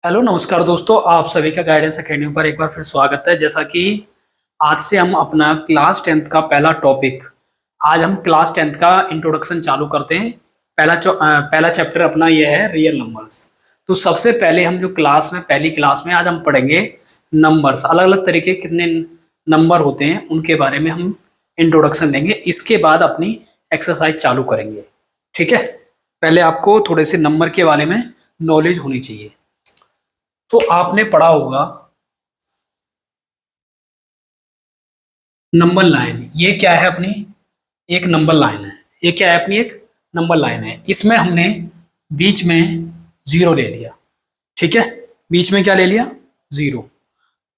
Hello नमस्कार दोस्तों, आप सभी का गाइडेंस एकेडमी पर एक बार फिर स्वागत है। जैसा कि आज से हम अपना क्लास 10th का पहला टॉपिक, आज हम क्लास 10th का इंट्रोडक्शन चालू करते हैं। पहला चैप्टर अपना यह है रियल नंबर्स। तो सबसे पहले हम जो क्लास में पहली क्लास में आज हम पढ़ेंगे नंबर्स, अलग अलग तरीके कितने नंबर होते हैं उनके बारे में हम इंट्रोडक्शन लेंगे। इसके बाद अपनी एक्सरसाइज चालू करेंगे। ठीक है, पहले आपको थोड़े से नंबर के बारे में नॉलेज होनी चाहिए। तो आपने पढ़ा होगा नंबर लाइन, ये क्या है अपनी एक नंबर लाइन है। ये क्या है अपनी एक नंबर लाइन है। इसमें हमने बीच में जीरो ले लिया। ठीक है, बीच में क्या ले लिया? जीरो।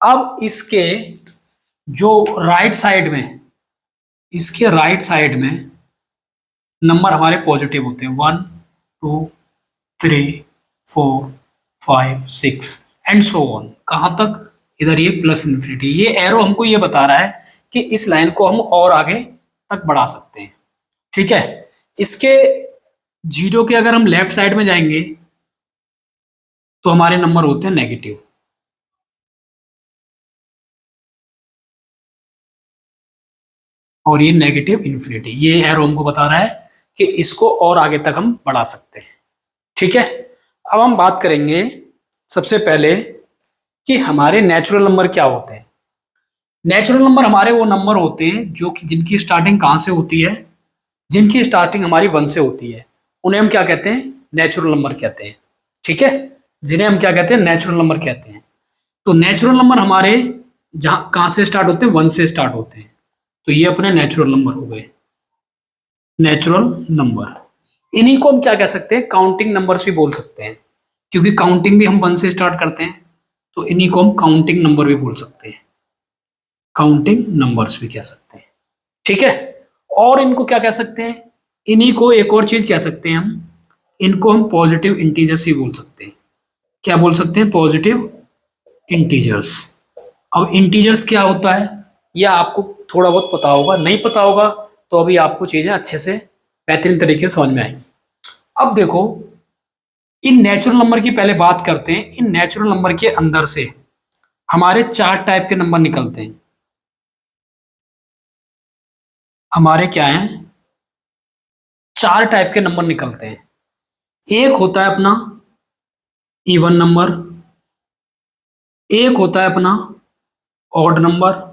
अब इसके जो राइट साइड में, इसके राइट साइड में नंबर हमारे पॉजिटिव होते हैं, 1 2 3 4 5 6 एंड सो ऑन। कहां तक? इधर ये प्लस इन्फिनिटी। ये एरो हमको ये बता रहा है कि इस लाइन को हम और आगे तक बढ़ा सकते हैं। ठीक है, इसके जीरो के अगर हम लेफ्ट साइड में जाएंगे तो हमारे नंबर होते हैं नेगेटिव। और ये नेगेटिव इन्फिनिटी, ये एरो हमको बता रहा है कि इसको और आगे तक हम बढ़ा सकते हैं। ठीक है, अब हम बात करेंगे सबसे पहले कि हमारे नेचुरल नंबर क्या होते हैं। नेचुरल नंबर हमारे वो नंबर होते हैं जो कि जिनकी स्टार्टिंग कहाँ से होती है, जिनकी स्टार्टिंग हमारी 1 से होती है, उन्हें हम क्या कहते हैं? नेचुरल नंबर कहते हैं। ठीक है, जिन्हें हम क्या कहते हैं? नेचुरल नंबर कहते हैं। तो नेचुरल नंबर हमारे जहाँ कहाँ से स्टार्ट होते हैं? 1 से स्टार्ट होते हैं। तो ये अपने नेचुरल नंबर हो गए, नेचुरल नंबर। इन्हीं को हम क्या कह सकते हैं? काउंटिंग नंबर्स भी बोल सकते हैं, क्योंकि काउंटिंग भी हम 1 से स्टार्ट करते हैं। तो इन्हीं को हम काउंटिंग नंबर भी बोल सकते हैं, काउंटिंग नंबर्स भी कह सकते हैं। ठीक है, और इनको क्या कह सकते हैं? इन्हीं को एक और चीज कह सकते हैं हम, इनको हम पॉजिटिव इंटीजर्स ही बोल सकते हैं। क्या बोल सकते हैं? Positive integers. अब इंटीजर्स क्या होता है यह आपको थोड़ा बहुत पता होगा, नहीं पता होगा तो अभी आपको चीजें अच्छे से बेहतरीन तरीके से समझ में आएंगी। अब देखो, इन नेचुरल नंबर की पहले बात करते हैं। इन नेचुरल नंबर के अंदर से हमारे 4 टाइप के नंबर निकलते हैं। हमारे क्या हैं? 4 टाइप के नंबर निकलते हैं। एक होता है अपना इवन नंबर, एक होता है अपना ऑड नंबर,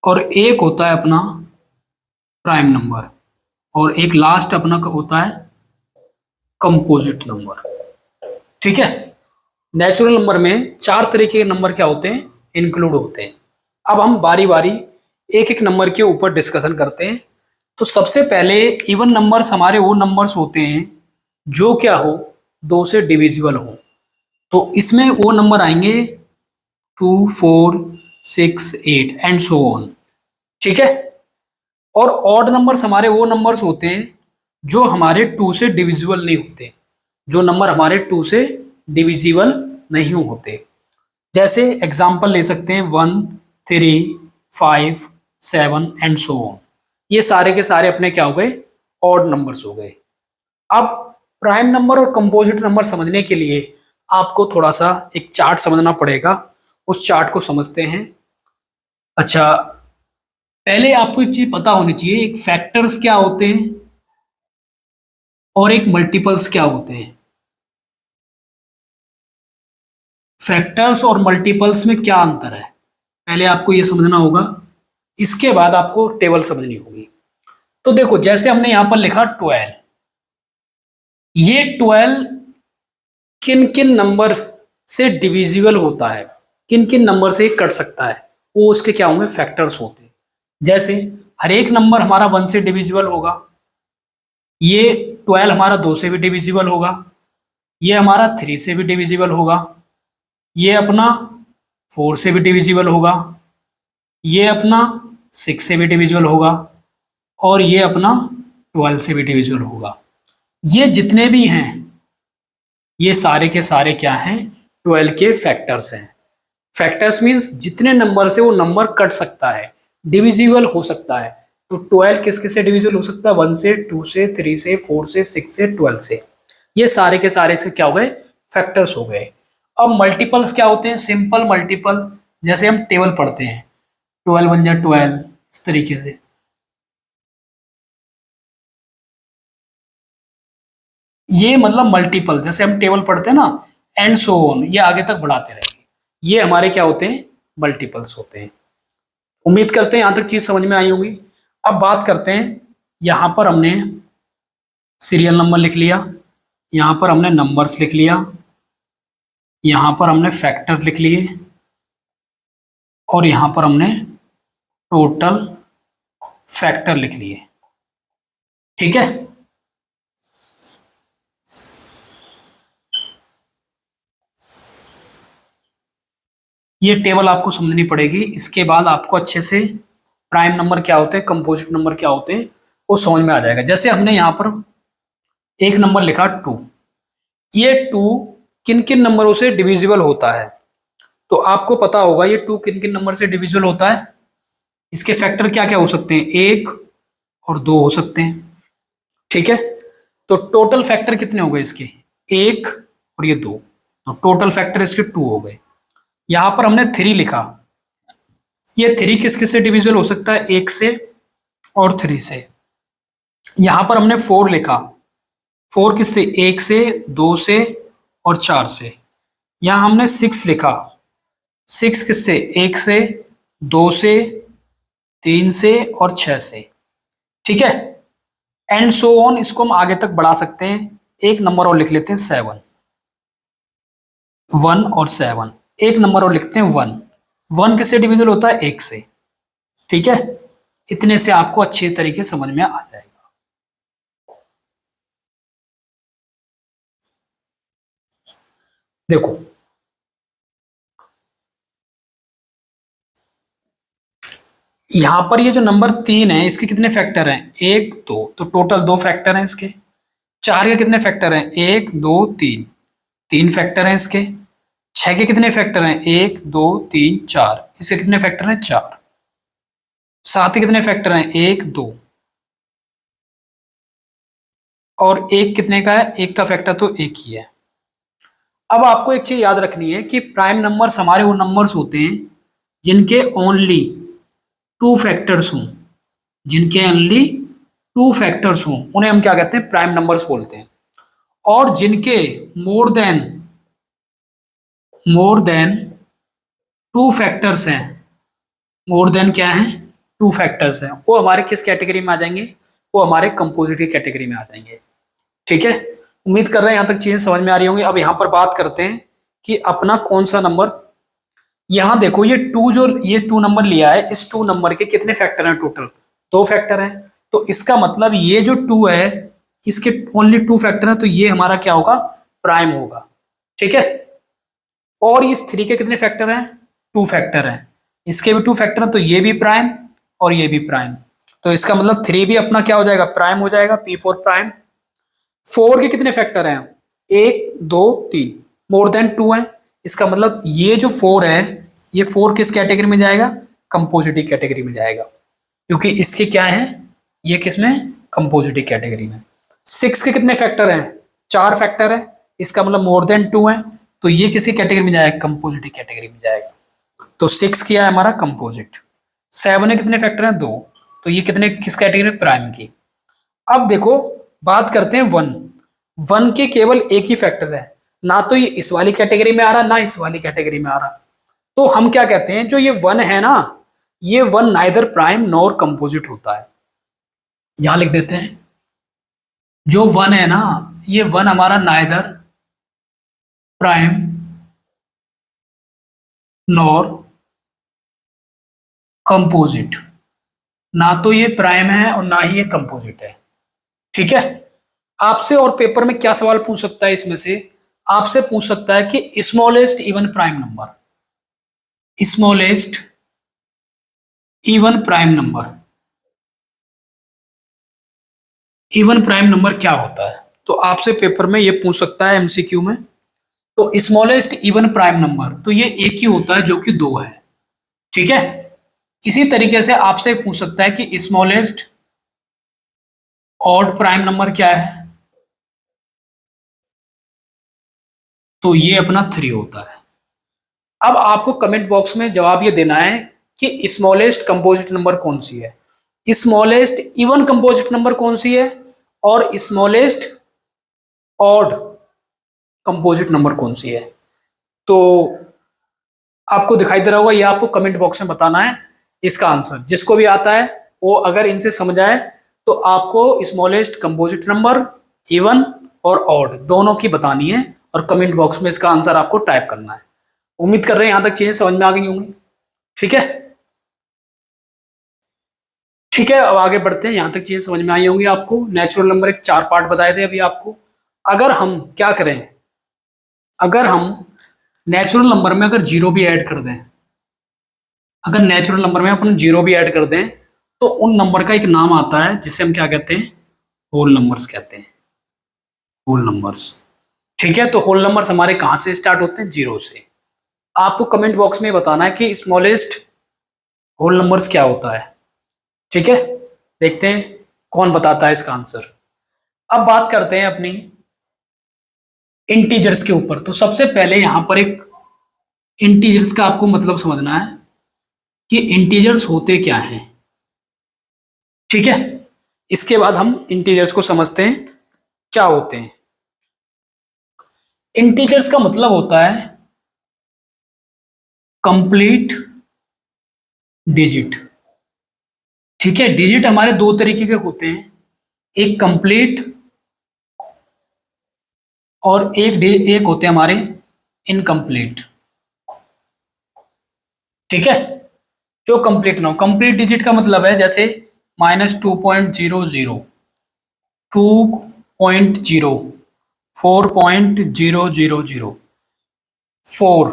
और एक होता है अपना प्राइम नंबर, और एक लास्ट अपना होता है कंपोजिट नंबर। ठीक है, नेचुरल नंबर में 4 तरीके के नंबर क्या होते हैं? इंक्लूड होते हैं। अब हम बारी बारी एक एक नंबर के ऊपर डिस्कशन करते हैं। तो सबसे पहले इवन नंबर्स हमारे वो नंबर्स होते हैं जो क्या हो? 2 से डिविजिबल हो। तो इसमें वो नंबर आएंगे 2 4 6 8 एंड सो ऑन। ठीक है, और ऑड नंबर्स हमारे वो नंबर्स होते हैं जो हमारे 2 से डिविजिबल नहीं होते, जो नंबर हमारे 2 से डिविजिबल नहीं होते। जैसे एग्जांपल ले सकते हैं 1 3 5 7 एंड सो ऑन। ये सारे के सारे अपने क्या हो गए? ऑड नंबर्स हो गए। अब प्राइम नंबर और कंपोजिट नंबर समझने के लिए आपको थोड़ा सा एक चार्ट समझना पड़ेगा। उस चार्ट को समझते हैं। अच्छा, पहले आपको एक चीज पता होनी चाहिए, एक फैक्टर्स क्या होते हैं और एक मल्टीपल्स क्या होते हैं। फैक्टर्स और मल्टीपल्स में क्या अंतर है, पहले आपको यह समझना होगा। इसके बाद आपको टेबल समझनी होगी। तो देखो, जैसे हमने यहां पर लिखा 12, ये 12 किन किन नंबर से डिविजिबल होता है, किन किन नंबर से कट सकता है, वो उसके क्या होंगे? फैक्टर्स होते हैं। जैसे हर एक नंबर हमारा 1 से डिविजिबल होगा, ये 12 हमारा 2 से भी डिविजिबल होगा, ये हमारा 3 से भी डिविजिबल होगा, ये अपना 4 से भी डिविजिबल होगा, ये अपना 6 से भी डिविजिबल होगा, और ये अपना 12 से भी डिविजिबल होगा। ये जितने भी हैं ये सारे के सारे क्या हैं? 12 के फैक्टर्स हैं। फैक्टर्स मीन्स जितने नंबर से वो नंबर कट सकता है, डिविजिबल हो सकता है। तो 12 किस किस से डिविजिबल हो सकता है? 1 से, 2 से, 3 से, 4 से, 6 से, 12 से। ये सारे के सारे से क्या हो गए? फैक्टर्स हो गए। अब मल्टीपल्स क्या होते हैं, सिंपल मल्टीपल, जैसे हम टेबल पढ़ते हैं 12 × 12 इस तरीके से। ये मतलब मल्टीपल, जैसे हम टेबल पढ़ते हैं ना, एंड सो ऑन, ये आगे तक बढ़ाते रहेंगे, ये हमारे क्या होते हैं, मल्टीपल्स होते हैं। उम्मीद करते हैं यहां तक चीज समझ में आई होगी। अब बात करते हैं, यहां पर हमने सीरियल नंबर लिख लिया, यहां पर हमने नंबर्स लिख लिया, यहां पर हमने फैक्टर लिख लिए, और यहां पर हमने टोटल फैक्टर लिख लिए। ठीक है, ये टेबल आपको समझनी पड़ेगी। इसके बाद आपको अच्छे से प्राइम नंबर क्या होते हैं, कंपोजिट नंबर क्या होते हैं, वो समझ में आ जाएगा। जैसे हमने यहाँ पर एक नंबर लिखा 2, ये 2 किन किन नंबरों से डिविजिबल होता है, तो आपको पता होगा ये 2 किन किन नंबर से डिविजिबल होता है। इसके फैक्टर क्या क्या हो सकते हैं, 1 और 2 हो सकते हैं। ठीक है, तो टोटल फैक्टर कितने हो गए इसके, 1 और ये 2, तो टोटल फैक्टर इसके 2 हो गए। यहां पर हमने 3 लिखा, ये 3 किस किस से डिविजिबल हो सकता है, 1 से और 3 से। यहां पर हमने 4 लिखा, 4 किससे, 1 से, 2 से और 4 से। यहां हमने 6 लिखा, 6 किससे, 1 से, 2 से, 3 से और 6 से। ठीक है, एंड सो ऑन, इसको हम आगे तक बढ़ा सकते हैं। एक नंबर और लिख लेते हैं 7, 1 और 7। एक नंबर और लिखते हैं 1, 1 किससे डिविजिबल होता है, 1 से। ठीक है, इतने से आपको अच्छे तरीके समझ में आ जाएगा। देखो, यहां पर ये जो नंबर 3 है, इसके कितने फैक्टर हैं, 1 2, तो टोटल 2 फैक्टर हैं इसके। 4 के कितने फैक्टर हैं, 1 2 3, 3 फैक्टर हैं इसके। 6 के कितने फैक्टर हैं, 1 2 3 4, इसके कितने फैक्टर हैं, 4। 7 के कितने फैक्टर हैं, 1 2, और एक कितने का है, एक का फैक्टर तो एक ही है। अब आपको एक चीज याद रखनी है कि प्राइम नंबर्स हमारे वो नंबर्स होते हैं जिनके ओनली 2 फैक्टर्स हों, जिनके ओनली 2 फैक्टर्स हों, उन्हें हम क्या कहते हैं, प्राइम नंबर्स बोलते हैं। और जिनके मोर देन 2 फैक्टर्स हैं, मोर देन क्या है, 2 फैक्टर्स हैं, वो हमारे किस कैटेगरी में आ जाएंगे, वो हमारे कंपोजिट की कैटेगरी में आ जाएंगे। ठीक है, उम्मीद कर रहे हैं यहां तक चीजें समझ में आ रही होंगी। अब यहां पर बात करते हैं कि अपना कौन सा नंबर, यहां देखो ये 2, जो ये 2 नंबर लिया है, इस 2 नंबर के कितने फैक्टर हैं, टोटल 2 फैक्टर हैं। तो इसका मतलब ये जो 2 है, इसके ओनली 2 फैक्टर हैं, तो ये हमारा क्या होगा, प्राइम होगा। ठीक है, और इस 3 के कितने फैक्टर हैं, 2 फैक्टर हैं, इसके भी 2 फैक्टर हैं, तो ये भी प्राइम और ये भी प्राइम। तो इसका मतलब 3 भी अपना क्या हो जाएगा, प्राइम हो जाएगा, P4 प्राइम। 4 के कितने फैक्टर हैं, 1 2 3, मोर देन 2 है, इसका मतलब ये जो 4 है, ये 4 किस कैटेगरी में जाएगा, कंपोजिटिव कैटेगरी में जाएगा, क्योंकि इसके क्या है, ये किस में, कंपोजिटिव कैटेगरी में। 6 के कितने फैक्टर हैं, 4 फैक्टर है, इसका मतलब मोर देन 2 है, तो ये किसी कैटेगरी में जाएगा, कंपोजिटिव कैटेगरी में जाएगा। तो 6 किया है हमारा कंपोजिट। 7 में कितने फैक्टर हैं, 2, तो ये कितने किस कैटेगरी में, प्राइम की। अब देखो, बात करते हैं 1, 1 के केवल एक ही फैक्टर है, ना तो ये इस वाली कैटेगरी में आ रहा, ना इस वाली कैटेगरी में आ रहा। तो हम क्या कहते हैं, जो ये 1 है ना, ये 1 नाइदर प्राइम नॉर कंपोजिट होता है। यहां लिख देते हैं, जो 1 है ना, ये 1 हमारा नाइदर प्राइम नॉर कंपोजिट, ना तो ये प्राइम है और ना ही ये कंपोजिट है। ठीक है, आपसे और पेपर में क्या सवाल पूछ सकता है, इसमें से आपसे पूछ सकता है कि smallest even prime number, smallest even prime number, even prime number क्या होता है, तो आपसे पेपर में ये पूछ सकता है एमसीक्यू में। तो स्मॉलेस्ट इवन प्राइम नंबर, तो ये एक ही होता है जो कि 2 है। ठीक है, इसी तरीके से आपसे पूछ सकता है कि स्मॉलेस्ट ऑड प्राइम नंबर क्या है, तो ये अपना 3 होता है। अब आपको कमेंट बॉक्स में जवाब ये देना है कि स्मॉलेस्ट कंपोजिट नंबर कौन सी है, स्मॉलेस्ट इवन कंपोजिट नंबर कौन सी है, और स्मॉलेस्ट ऑड कंपोजिट नंबर कौन सी है। तो आपको दिखाई दे रहा होगा, ये आपको कमेंट बॉक्स में बताना है इसका आंसर। जिसको भी आता है वो अगर इनसे समझ आए तो आपको स्मॉलेस्ट कंपोजिट नंबर, इवन और ऑड दोनों की बतानी है और कमेंट बॉक्स में इसका आंसर आपको टाइप करना है। उम्मीद कर रहे हैं यहां तक चीजें समझ में आ गई होंगी। ठीक है, ठीक है, अब आगे बढ़ते हैं। यहां तक चीजें समझ में आई होंगी आपको। नेचुरल नंबर एक 4 पार्ट बताए थे अभी आपको। अगर हम क्या करें, अगर हम नेचुरल नंबर में अगर जीरो भी ऐड कर दें, अगर नेचुरल नंबर में अपन जीरो भी ऐड कर दें तो उन नंबर का एक नाम आता है जिसे हम क्या कहते हैं, होल नंबर्स कहते हैं, होल नंबर्स। ठीक है, तो होल नंबर्स हमारे कहां से स्टार्ट होते हैं, जीरो से। आपको कमेंट बॉक्स में बताना है कि स्मॉलेस्ट होल नंबर्स क्या होता है। ठीक है, देखते हैं कौन बताता है इसका आंसर। अब बात करते हैं अपनी इंटीजर्स के ऊपर। तो सबसे पहले यहां पर एक इंटीजर्स का आपको मतलब समझना है कि इंटीजर्स होते क्या हैं। ठीक है, इसके बाद हम इंटीजर्स को समझते हैं क्या होते हैं। इंटीजर्स का मतलब होता है कंप्लीट डिजिट। ठीक है, डिजिट हमारे दो तरीके के होते हैं, एक कंप्लीट और एक होते हैं हमारे इनकम्प्लीट। ठीक है, जो कंप्लीट ना हो, कंप्लीट डिजिट का मतलब है जैसे -2.00, 2.0, 4.000, 4,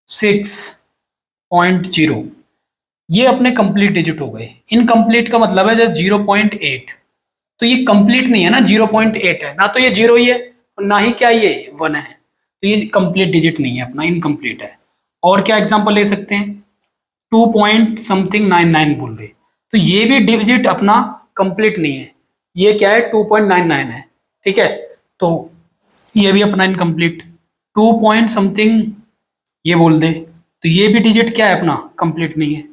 6.0, ये अपने कंप्लीट डिजिट हो गए। इनकम्प्लीट का मतलब है जैसे 0.8, तो ये कंप्लीट नहीं है ना, 0.8 है ना, तो ये जीरो ही है और ना ही क्या ये 1 है, तो ये कंप्लीट डिजिट नहीं है अपना, इनकम्प्लीट है। और क्या एग्जांपल ले सकते हैं, 2 पॉइंट समथिंग 99 बोल दे, तो ये भी डिजिट अपना कंप्लीट नहीं है, ये क्या है 2.99 है। ठीक है, तो ये भी अपना इनकम्प्लीट। 2 पॉइंट समथिंग ये बोल दे, तो ये भी डिजिट क्या है अपना, कंप्लीट नहीं है।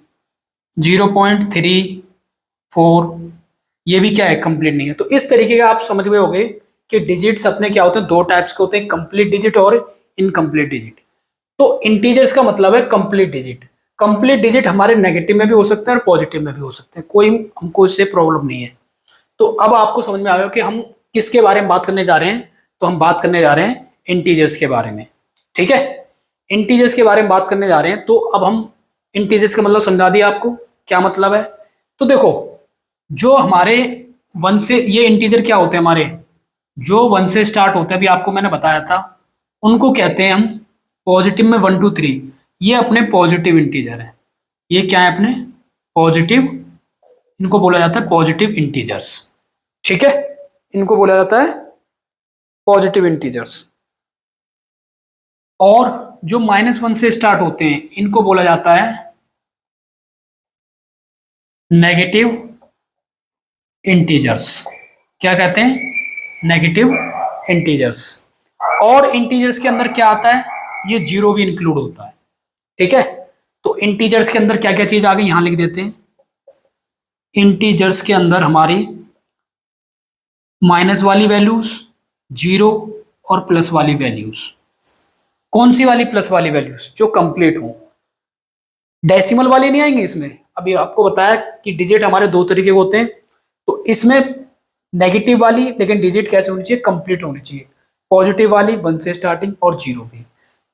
0.34 ये भी क्या है, कंप्लीट नहीं है। तो इस तरीके का आप समझ गए होंगे कि डिजिट्स अपने क्या होते हैं, दो टाइप्स के होते हैं, कंप्लीट डिजिट और इनकम्प्लीट डिजिट। तो इंटीजर्स का मतलब है कंप्लीट डिजिट। कंप्लीट डिजिट हमारे नेगेटिव में भी हो सकते हैं और पॉजिटिव में भी हो सकते हैं, कोई हमको इससे प्रॉब्लम नहीं है। तो अब आपको समझ में आ गया कि हम किसके बारे में बात करने जा रहे हैं। तो हम बात करने जा रहे हैं इंटीजर्स के बारे में। ठीक है, इंटीजर्स के बारे में बात करने जा रहे हैं। तो अब हम इंटीजर्स का मतलब समझा दिया आपको क्या मतलब है। तो देखो, जो हमारे वन से, ये इंटीजर क्या होते हैं हमारे, जो वन से स्टार्ट होते हैं, अभी आपको मैंने बताया था, उनको कहते हैं हम पॉजिटिव में 1 2 3, ये अपने पॉजिटिव इंटीजर है। ये क्या है अपने पॉजिटिव, इनको बोला जाता है पॉजिटिव इंटीजर्स। ठीक है, इनको बोला जाता है पॉजिटिव इंटीजर्स। और जो -1 से स्टार्ट होते हैं इनको बोला जाता है नेगेटिव इंटीजर्स। क्या कहते हैं, नेगेटिव इंटीजर्स। और इंटीजर्स के अंदर क्या आता है, ये जीरो भी इंक्लूड होता है। ठीक है, तो इंटीजर्स के अंदर क्या क्या चीज आ गई यहां लिख देते हैं। इंटीजर्स के अंदर हमारी माइनस वाली वैल्यूज, जीरो और प्लस वाली वैल्यूज। कौन सी वाली प्लस वाली वैल्यूज, जो कंप्लीट हो, डेसिमल वाली नहीं आएंगे इसमें। अभी आपको बताया कि डिजिट हमारे दो तरीके के होते हैं, तो इसमें नेगेटिव वाली लेकिन डिजिट कैसे होनी चाहिए, कंप्लीट होनी चाहिए। पॉजिटिव वाली 1 से स्टार्टिंग और जीरो भी,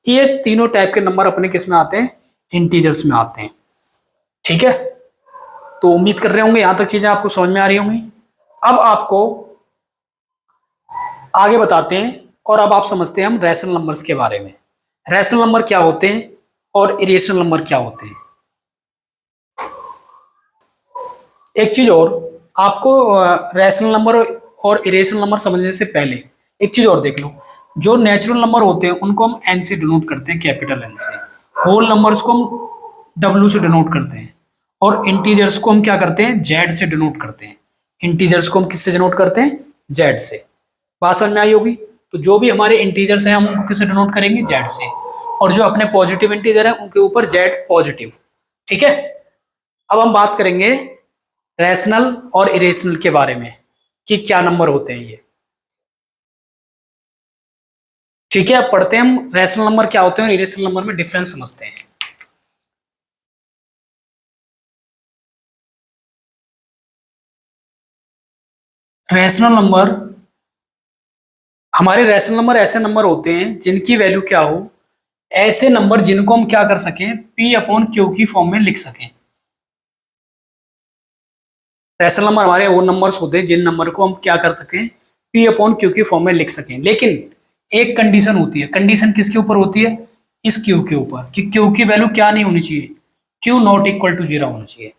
ये तीनों टाइप के नंबर अपने किस में आते हैं, इंटीजर्स में आते हैं। ठीक है, तो उम्मीद कर रहे होंगे यहां तक चीजें आपको समझ में आ रही होंगी। अब आपको आगे बताते हैं और अब आप समझते हैं हम रैशनल नंबर्स के बारे में। रैशनल नंबर क्या होते हैं और इरेशनल नंबर क्या होते हैं। एक चीज और, आपको रैशनल नंबर और इरेशनल नंबर समझने से पहले एक चीज और देख लो। जो नेचुरल नंबर होते हैं उनको हम एन से डिनोट करते हैं, कैपिटल एन से। होल नंबर्स को हम डब्ल्यू से डिनोट करते हैं, और इंटीजर्स को हम क्या करते हैं, जेड से डिनोट करते हैं। इंटीजर्स को हम किससे डिनोट करते हैं, जेड से। बात समझ में आई होगी। तो जो भी हमारे इंटीजर्स हैं हम उनको किससे डिनोट करेंगे, जेड से, और जो अपने पॉजिटिव इंटीजर हैं उनके ऊपर जेड पॉजिटिव। ठीक है, अब हम बात करेंगे रैशनल और इरेशनल के बारे में कि क्या नंबर होते हैं ये। ठीक है, अब पढ़ते हैं हम रैशनल नंबर क्या होते हैं और इरेशनल नंबर में डिफरेंस समझते हैं। रैशनल नंबर, हमारे रैशनल नंबर ऐसे नंबर होते हैं जिनकी वैल्यू क्या हो, ऐसे नंबर जिनको हम क्या कर सकें, पी अपॉन क्यू की फॉर्म में लिख सकें। रैशनल नंबर हमारे वो नंबर्स होते हैं जिन नंबर को हम क्या कर सकें, पी अपॉन क्यू की फॉर्म में लिख सकें। लेकिन एक कंडीशन होती है, कंडीशन किसके ऊपर होती है, इस क्यू के ऊपर, कि क्यू की वैल्यू क्या नहीं होनी चाहिए, क्यू नॉट इक्वल टू 0 होना चाहिए।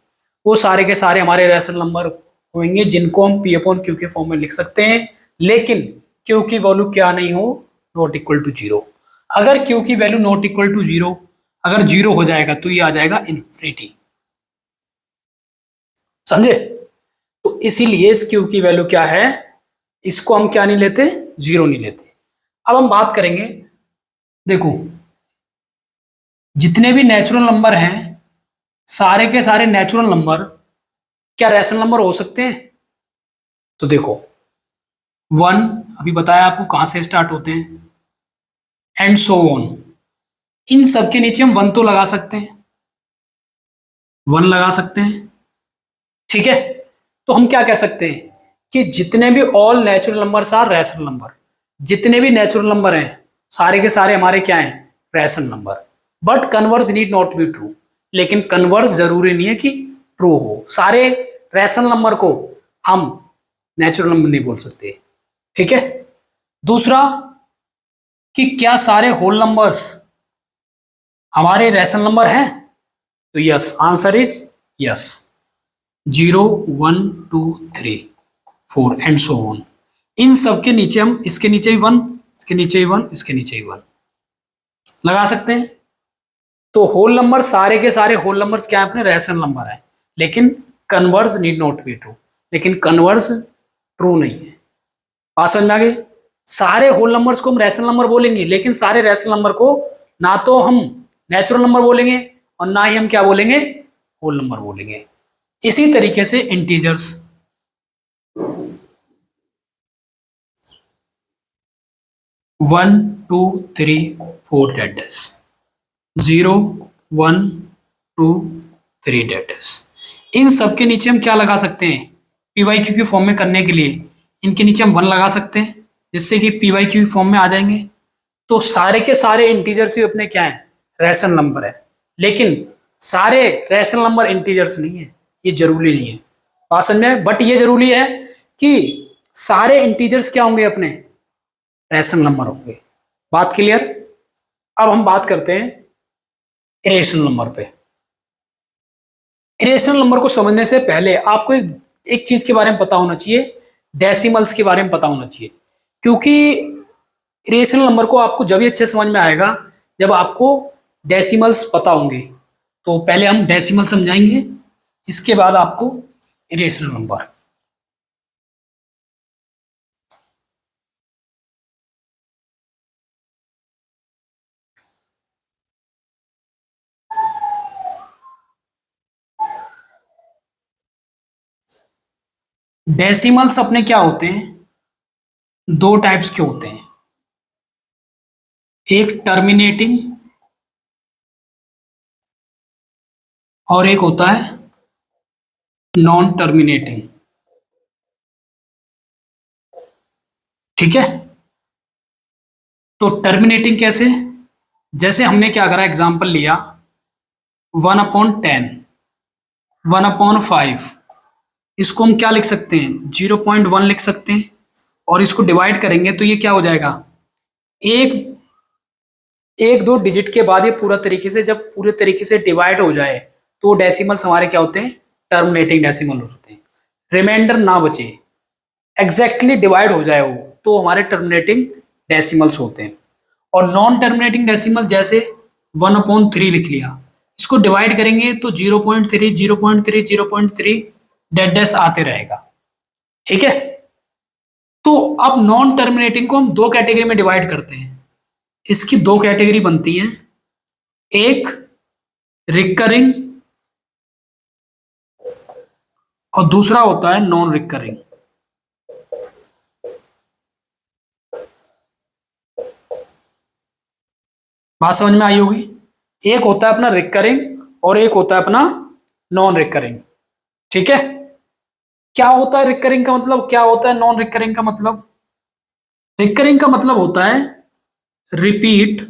वो सारे के सारे हमारे रैशनल नंबर होंगे जिनको हम पी अपॉन क्यू के फॉर्म में लिख सकते हैं, लेकिन क्यू की वैल्यू क्या नहीं हो, नॉट इक्वल टू 0। अगर क्यू की वैल्यू नॉट इक्वल टू 0, अगर 0 हो जाएगा तो ये आ जाएगा इनफिनिटी। समझे? तो इसीलिए इस क्यू की वैल्यू क्या है, इसको हम क्या नहीं लेते, 0 नहीं लेते। अब हम बात करेंगे, देखो जितने भी नेचुरल नंबर हैं, सारे के सारे नेचुरल नंबर क्या रैशनल नंबर हो सकते हैं? तो देखो 1 अभी बताया आपको कहां से स्टार्ट होते हैं, एंड सो ऑन। इन सब के नीचे हम 1 तो लगा सकते हैं, 1 लगा सकते हैं। ठीक है, तो हम क्या कह सकते हैं कि जितने भी all natural numbers are rational number, जितने भी नेचुरल नंबर हैं सारे के सारे हमारे क्या हैं, rational number. But converse need not be true, लेकिन कन्वर्स जरूरी नहीं है कि ट्रू हो। सारे रैशनल नंबर को हम नेचुरल नंबर नहीं बोल सकते। ठीक है, दूसरा कि क्या सारे होल नंबर्स हमारे रैशनल नंबर हैं, तो yes, answer is yes. 0 1 2 3 4 and so on, इन सब के नीचे हम, इसके नीचे ही 1, इसके नीचे ही 1, इसके नीचे ही 1 लगा सकते हैं। तो होल नंबर, सारे के सारे होल नंबर्स क्या है, अपने रैशनल नंबर है, लेकिन converse need not be true, लेकिन कन्वर्स ट्रू नहीं है। बात समझ में आ गई? सारे होल नंबर्स को हम रैशनल नंबर बोलेंगे, लेकिन सारे रैशनल नंबर को ना तो हम नेचुरल नंबर बोलेंगे और ना ही हम क्या बोलेंगे, होल नंबर बोलेंगे। इसी तरीके से इंटीजर्स, 1 2 3 4 डेड डेस, 0 1 2 3 डेड डेस, इन सब के नीचे हम क्या लगा सकते हैं, पी वाई क्यू की फॉर्म में करने के लिए इनके नीचे हम 1 लगा सकते हैं, जिससे कि पी वाई क्यू फॉर्म में आ जाएंगे। तो सारे के सारे इंटीजर्स ही अपने क्या है, रैशनल नंबर है, लेकिन सारे रैशनल नंबर इंटीजर्स नहीं है, ये जरूरी नहीं है। बात समझ में? बट ये जरूरी है कि सारे इंटीजर्स क्या होंगे, अपने रैशनल नंबर होंगे। बात क्लियर? अब हम बात करते हैं इरेशनल नंबर पे। इरेशनल नंबर को समझने से पहले आपको एक चीज के बारे में पता होना चाहिए, डेसिमल्स के बारे में पता होना चाहिए। क्योंकि इरेशनल नंबर को आपको जब भी अच्छे समझ में आएगा जब आपको डेसिमल्स पता होंगे। तो पहले हम डेसिमल समझाएंगे, इसके बाद आपको इरेशनल नंबर। डेसिमल्स अपने क्या होते हैं, दो टाइप्स के होते हैं, एक टर्मिनेटिंग और एक होता है नॉन टर्मिनेटिंग। ठीक है, तो टर्मिनेटिंग कैसे, जैसे हमने क्या करा, एग्जांपल लिया 1/10, 1/5, इसको हम क्या लिख सकते हैं, 0.1 लिख सकते हैं, और इसको डिवाइड करेंगे तो ये क्या हो जाएगा, एक एक दो डिजिट के बाद ये पूरा तरीके से, जब पूरे तरीके से डिवाइड हो जाए तो डेसिमल्स हमारे क्या होते हैं, टर्मिनेटिंग डेसिमल होते हैं। रिमाइंडर ना बचे, एग्जैक्टली डिवाइड हो जाए वो, तो हमारे टर्मिनेटिंग डेसिमल्स होते हैं। और नॉन टर्मिनेटिंग डेसिमल जैसे 1/3 लिख लिया, इसको डिवाइड करेंगे तो 0.3 0.3 0.3 डेड डेस आते रहेगा। ठीक है, तो अब नॉन टर्मिनेटिंग को हम दो कैटेगरी में डिवाइड करते हैं। इसकी दो कैटेगरी बनती हैं, एक रिकरिंग और दूसरा होता है नॉन रिकरिंग। बात समझ में आई होगी। एक होता है अपना रिकरिंग और एक होता है अपना नॉन रिकरिंग। ठीक है। क्या होता है रिकरिंग का मतलब, क्या होता है नॉन रिकरिंग का मतलब? रिकरिंग का मतलब होता है रिपीट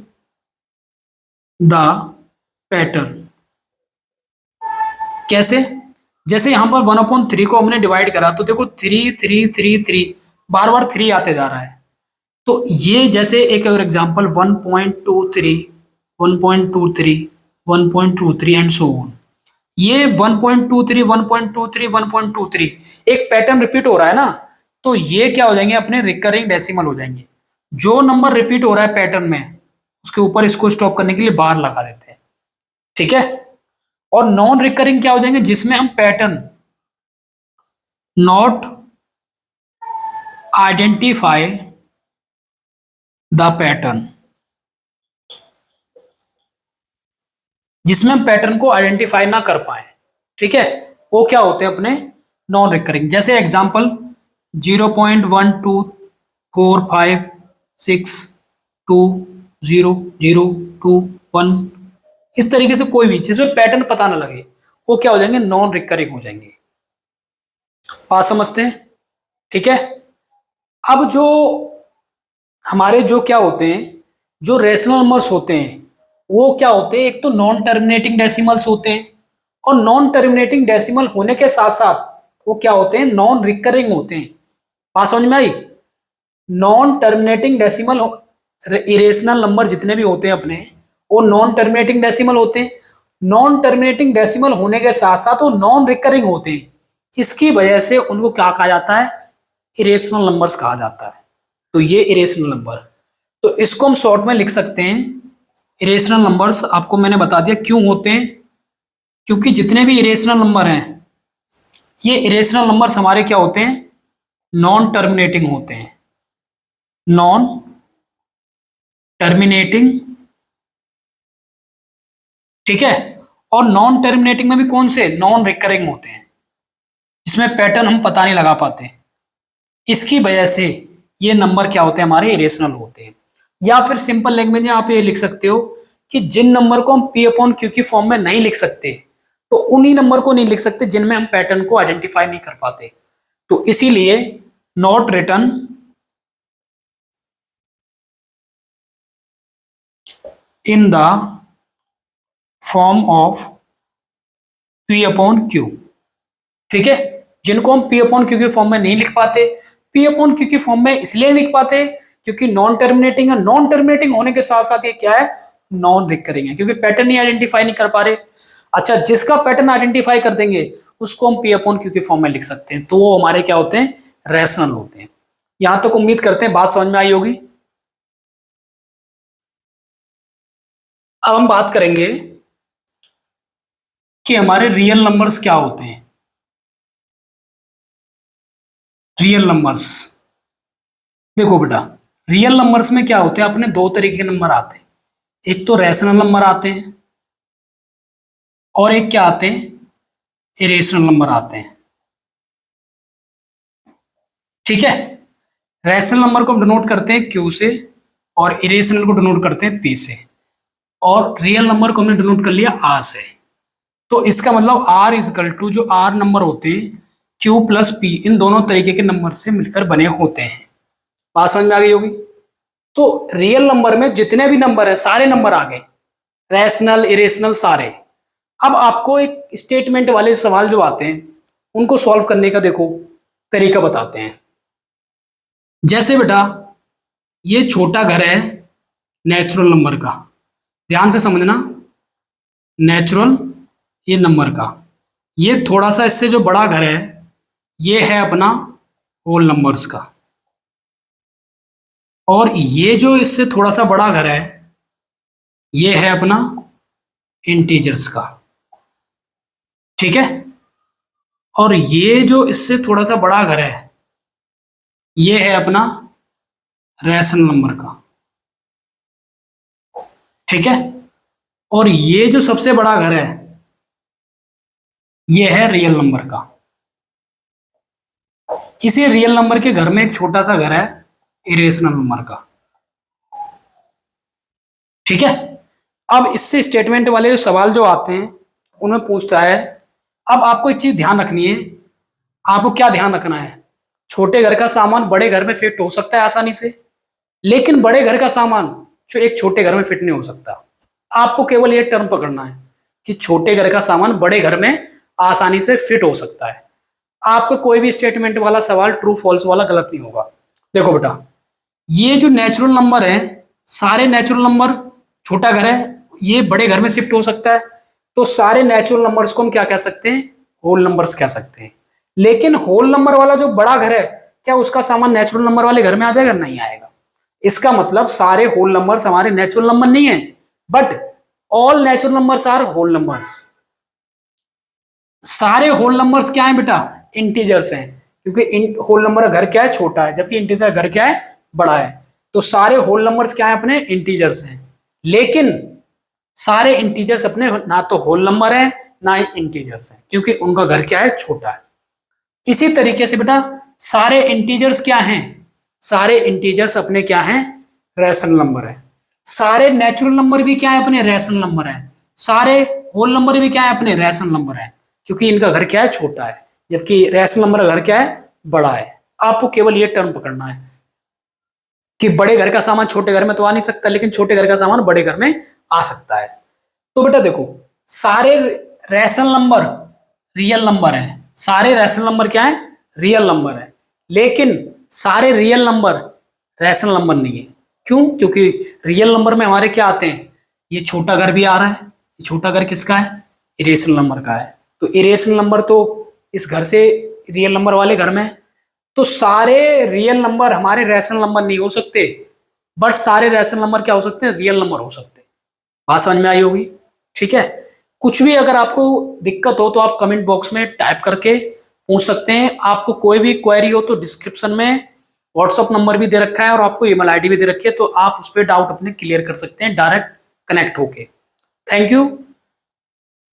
द पैटर्न। कैसे? जैसे यहां पर 1/3 को हमने डिवाइड करा तो देखो 3 3 3 3 बार बार 3 आते जा रहा है। तो ये जैसे एक अगर एग्जांपल 1.23 1.23 1.23 एंड सो ऑन, ये 1.23 1.23 1.23 एक पैटर्न रिपीट हो रहा है ना, तो ये क्या हो जाएंगे अपने रिकरिंग डेसिमल हो जाएंगे। जो नंबर रिपीट हो रहा है पैटर्न में, उसके ऊपर इसको स्टॉप करने के लिए बार लगा देते हैं। ठीक है। और नॉन रिकरिंग क्या हो जाएंगे, जिसमें हम pattern not identify the pattern, जिसमें हम पैटर्न को आइडेंटिफाई ना कर पाए। ठीक है। वो क्या होते हैं अपने नॉन रिकरिंग। जैसे एग्जांपल 0.1245620021, इस तरीके से कोई भी जिसमें पैटर्न पता ना लगे, वो क्या हो जाएंगे, नॉन रिकरिंग हो जाएंगे। बात समझते हैं। ठीक है। अब जो हमारे जो क्या होते हैं, जो रेशनल नंबर्स होते हैं, वो क्या होते हैं, एक तो नॉन टर्मिनेटिंग डेसिमल्स होते हैं, और नॉन टर्मिनेटिंग डेसिमल होने के साथ साथ वो क्या होते हैं, नॉन रिकरिंग होते हैं। बात समझ में आई। Non terminating decimal irrational number जितने भी होते हैं अपने, वो नॉन टर्मिनेटिंग डेसिमल होते हैं। नॉन टर्मिनेटिंग डेसिमल होने के साथ साथ वो नॉन रिकरिंग होते हैं। इसकी वजह से उनको क्या कहा जाता है, इरेशनल नंबर्स कहा जाता है। तो ये इरेशनल नंबर, तो इसको हम शॉर्ट में लिख सकते हैं इरेशनल नंबर्स। आपको मैंने बता दिया क्यों होते हैं, क्योंकि जितने भी इरेशनल नंबर हैं, ये इरेशनल नंबर्स हमारे क्या होते हैं, नॉन टर्मिनेटिंग होते हैं। Non terminating. ठीक है। और नॉन टर्मिनेटिंग में भी कौन से, नॉन रिकरिंग होते हैं, जिसमें पैटर्न हम पता नहीं लगा पाते। इसकी वजह से ये नंबर क्या होते हैं, हमारे इरेशनल होते हैं। या फिर सिंपल लैंग्वेज में आप ये लिख सकते हो कि जिन नंबर को हम पी अपॉन क्यू की फॉर्म में नहीं लिख सकते, तो उन्हीं नंबर को नहीं लिख सकते जिनमें हम पैटर्न को आइडेंटिफाई नहीं कर पाते। तो इसीलिए not return in the form of P upon Q. ठीक है। जिनको हम पी अपॉन क्यू के फॉर्म में नहीं लिख पाते, पी अपॉन क्यू के फॉर्म में इसलिए नहीं लिख पाते क्योंकि नॉन टर्मिनेटिंग है। नॉन टर्मिनेटिंग होने के साथ साथ ये क्या है, नॉन रिकरिंग है, क्योंकि पैटर्न ही आइडेंटिफाई नहीं कर पा रहे। अच्छा, जिसका पैटर्न आइडेंटिफाई कर देंगे उसको हम पी अपॉन क्यू के फॉर्म में लिख सकते हैं, तो वो हमारे क्या होते हैं, रैशनल होते हैं। यहां तक उम्मीद करते हैं बात समझ में आई होगी। अब हम बात करेंगे कि हमारे रियल नंबर्स क्या होते हैं। रियल नंबर्स, देखो बेटा, रियल नंबर्स में क्या होते हैं, अपने दो तरीके के नंबर आते हैं। एक तो रैशनल नंबर आते हैं, और एक क्या आते हैं, इरेशनल नंबर आते हैं। ठीक है। रैशनल नंबर को हम डिनोट करते हैं क्यू से, और इरेशनल को डिनोट करते हैं पी से, और रियल नंबर को हमने डिनोट कर लिया आर से। तो इसका मतलब आर इजकल टू, जो आर नंबर होते हैं, क्यू प्लस पी, इन दोनों तरीके के नंबर से मिलकर बने होते हैं। बात समझ में आ गई होगी। तो रियल नंबर में जितने भी नंबर है, सारे नंबर आ गए, रैशनल इरेशनल सारे। अब आपको एक स्टेटमेंट वाले सवाल जो आते हैं, उनको सॉल्व करने का देखो तरीका बताते हैं। जैसे बेटा, ये छोटा घर है नेचुरल नंबर का, ध्यान से समझना, नेचुरल ये नंबर का। ये थोड़ा सा इससे जो बड़ा घर है, ये है अपना होल नंबर्स का। और ये जो इससे थोड़ा सा बड़ा घर है, ये है अपना इंटीजर्स का। ठीक है। और ये जो इससे थोड़ा सा बड़ा घर है, ये है अपना रैशनल नंबर का, ठीक है। और ये जो सबसे बड़ा घर है ये है रियल नंबर का। इसी रियल नंबर के घर में एक छोटा सा घर है इरेशनल नंबर का, ठीक है। अब इससे स्टेटमेंट वाले जो सवाल जो आते हैं उनमें पूछता है, अब आपको एक चीज ध्यान रखनी है। आपको क्या ध्यान रखना है, छोटे घर का सामान बड़े घर में फिट हो सकता है आसानी से, लेकिन बड़े घर का सामान जो एक छोटे घर में फिट नहीं हो सकता। आपको केवल ये टर्म पकड़ना है कि छोटे घर का सामान बड़े घर में आसानी से फिट हो सकता है। आपको कोई भी स्टेटमेंट वाला सवाल ट्रू फॉल्स वाला गलत नहीं होगा। देखो बेटा, ये जो नेचुरल नंबर है, सारे नेचुरल नंबर, छोटा घर है ये बड़े घर में शिफ्ट हो सकता है, तो सारे नेचुरल नंबर्स को हम क्या कह सकते हैं, होल नंबर्स कह सकते हैं। लेकिन होल नंबर वाला जो बड़ा घर है, क्या उसका सामान नेचुरल नंबर वाले घर में आ जाएगा? नहीं आएगा। इसका मतलब सारे होल नंबर्स हमारे नेचुरल नंबर नहीं है, but all natural numbers are whole numbers. सारे होल नंबर्स क्या है बेटा? इंटीजर्स हैं, क्योंकि होल नंबर का घर क्या है? छोटा है, जबकि इंटीजर का घर क्या है? बड़ा है। तो सारे होल नंबर्स क्या है? अपने इंटीजर्स हैं। लेकिन सारे इंटीजर्स अपने ना तो होल नंबर है ना ही इंटीजर्स हैं, क्योंकि उनका घर क्या है? छोटा है। इसी तरीके से बेटा सारे इंटीजर्स क्या हैं? सारे इंटीजर्स अपने क्या हैं? रैशनल नंबर है। सारे नेचुरल नंबर भी क्या है? अपने रैशनल नंबर है। सारे होल नंबर भी क्या है? अपने रैशनल नंबर है, क्योंकि इनका घर क्या है? छोटा है, जबकि रैशनल नंबर का घर क्या है? बड़ा है। आपको केवल ये टर्म पकड़ना है कि बड़े घर का सामान छोटे घर में तो आ नहीं सकता, लेकिन छोटे घर का सामान बड़े घर में आ सकता है। तो बेटा देखो, सारे रैशनल नंबर रियल नंबर है। सारे रैशनल नंबर क्या है? रियल नंबर है। लेकिन सारे रियल नंबर रैशनल नंबर नहीं है। क्यों? क्योंकि रियल नंबर में हमारे क्या आते हैं? ये छोटा घर भी आ रहा है। ये छोटा घर किसका है? इरेशनल नंबर का है। तो इरेशनल नंबर तो इस घर से रियल नंबर वाले घर में है। तो सारे रियल नंबर हमारे रैशनल नंबर नहीं हो सकते, बट सारे रैशनल नंबर क्या हो सकते हैं? रियल नंबर हो सकते हैं। बात समझ में आई होगी, ठीक है। कुछ भी अगर आपको दिक्कत हो तो आप कमेंट बॉक्स में टाइप करके पूछ सकते हैं। आपको कोई भी क्वेरी हो तो डिस्क्रिप्शन में व्हाट्सअप नंबर भी दे रखा है और आपको ईमेल आईडी भी दे रखी है, तो आप उस पर डाउट अपने क्लियर कर सकते हैं डायरेक्ट कनेक्ट होके। Thank you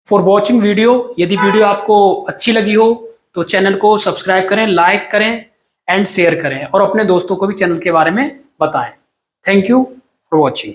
for watching video. यदि वीडियो आपको अच्छी लगी हो तो चैनल को सब्सक्राइब करें, लाइक करें एंड शेयर करें, और अपने दोस्तों को भी चैनल के बारे में बताएं। Thank you for watching.